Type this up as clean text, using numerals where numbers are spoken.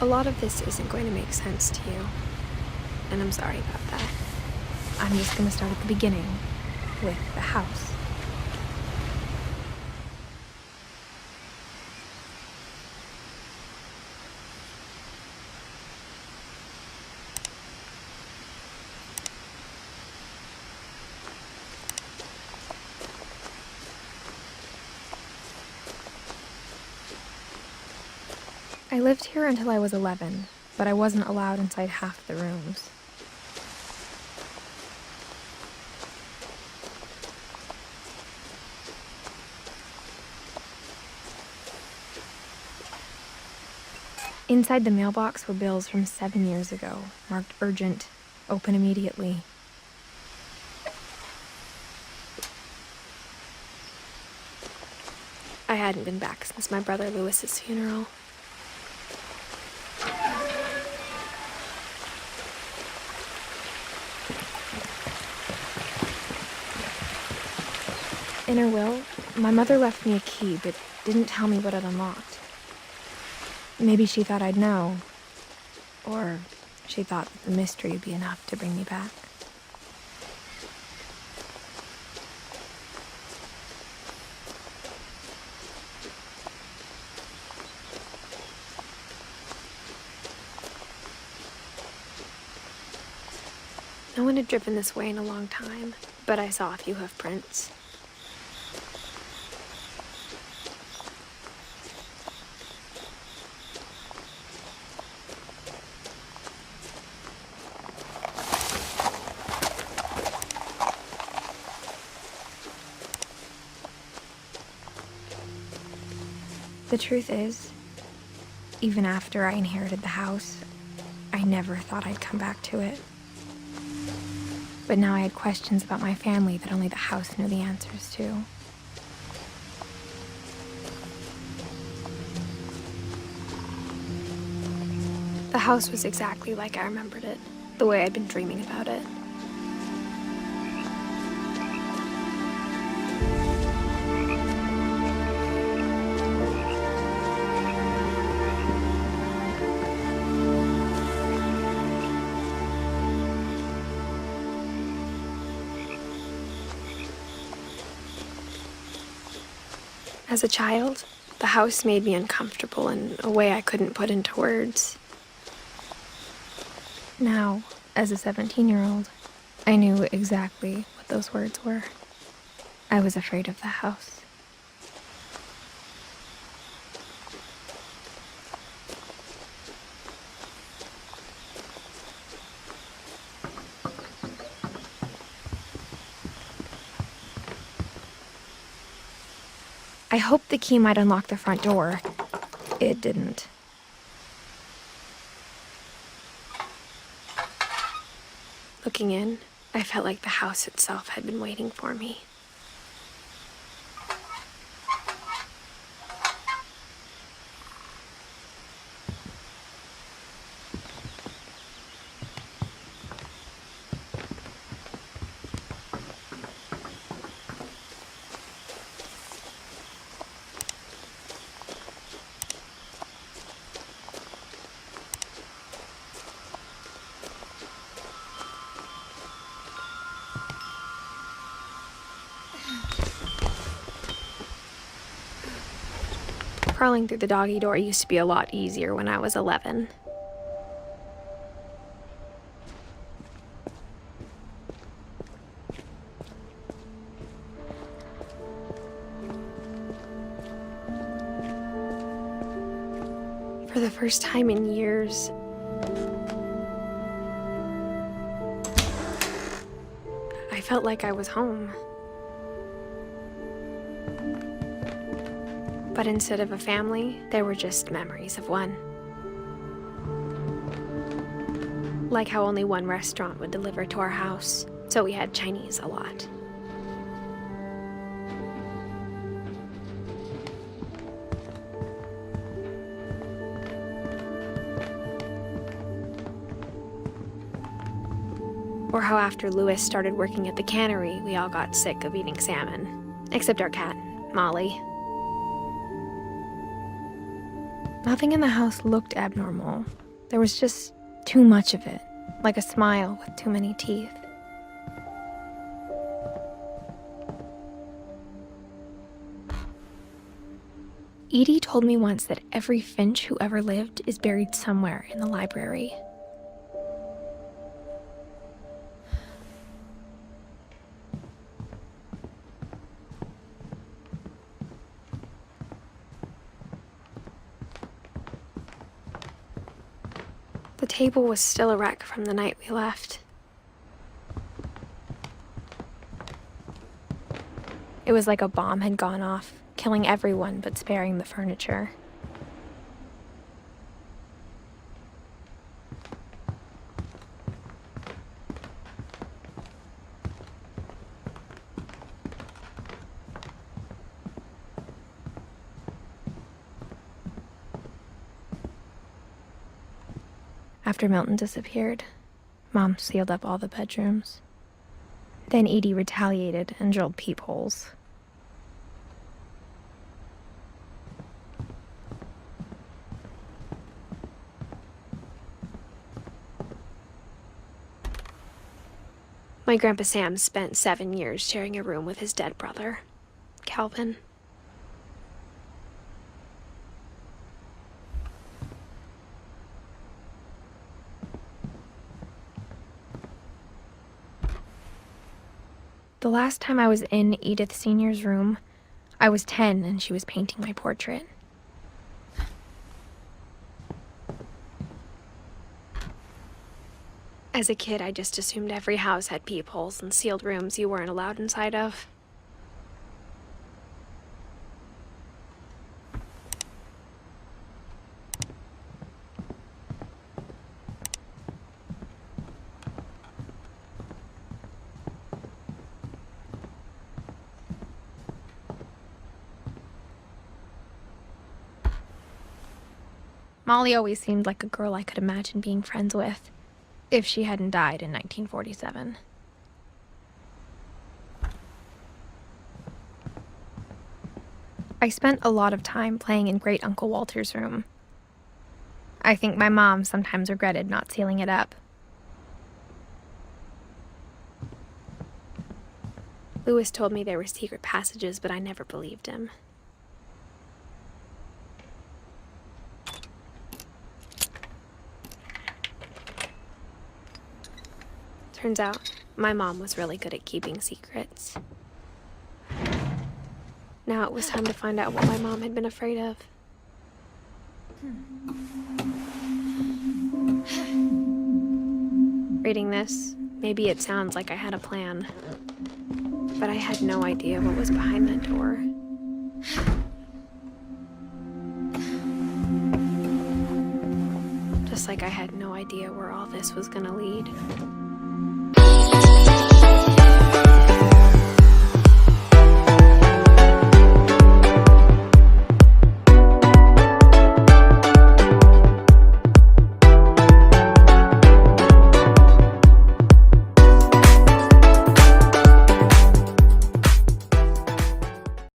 A lot of this isn't going to make sense to you, and I'm sorry about that. I'm just going to start at the beginning, with the house. I lived here until I was 11, but I wasn't allowed inside half the rooms. Inside the mailbox were bills from 7 years ago, marked urgent, open immediately. I hadn't been back since my brother Lewis's funeral. In her will, my mother left me a key, but didn't tell me what it unlocked. Maybe she thought I'd know, or she thought that the mystery would be enough to bring me back. No one had driven this way in a long time, but I saw a few hoof prints. The truth is, even after I inherited the house, I never thought I'd come back to it. But now I had questions about my family that only the house knew the answers to. The house was exactly like I remembered it, the way I'd been dreaming about it. As a child, the house made me uncomfortable in a way I couldn't put into words. Now, as a 17-year-old, I knew exactly what those words were. I was afraid of the house. I hoped the key might unlock the front door. It didn't. Looking in, I felt like the house itself had been waiting for me. Crawling through the doggy door used to be a lot easier when I was 11. For the first time in years, I felt like I was home. But instead of a family, there were just memories of one. Like how only one restaurant would deliver to our house, so we had Chinese a lot. Or how after Lewis started working at the cannery, we all got sick of eating salmon. Except our cat, Molly. Nothing in the house looked abnormal. There was just too much of it, like a smile with too many teeth. Edie told me once that every Finch who ever lived is buried somewhere in the library. The table was still a wreck from the night we left. It was like a bomb had gone off, killing everyone but sparing the furniture. After Milton disappeared, Mom sealed up all the bedrooms. Then Edie retaliated and drilled peepholes. My Grandpa Sam spent 7 years sharing a room with his dead brother, Calvin. The last time I was in Edith Sr.'s room, I was 10 and she was painting my portrait. As a kid, I just assumed every house had peepholes and sealed rooms you weren't allowed inside of. Molly always seemed like a girl I could imagine being friends with, if she hadn't died in 1947. I spent a lot of time playing in Great Uncle Walter's room. I think my mom sometimes regretted not sealing it up. Lewis told me there were secret passages, but I never believed him. Turns out, my mom was really good at keeping secrets. Now it was time to find out what my mom had been afraid of. Reading this, maybe it sounds like I had a plan, but I had no idea what was behind that door. Just like I had no idea where all this was gonna lead.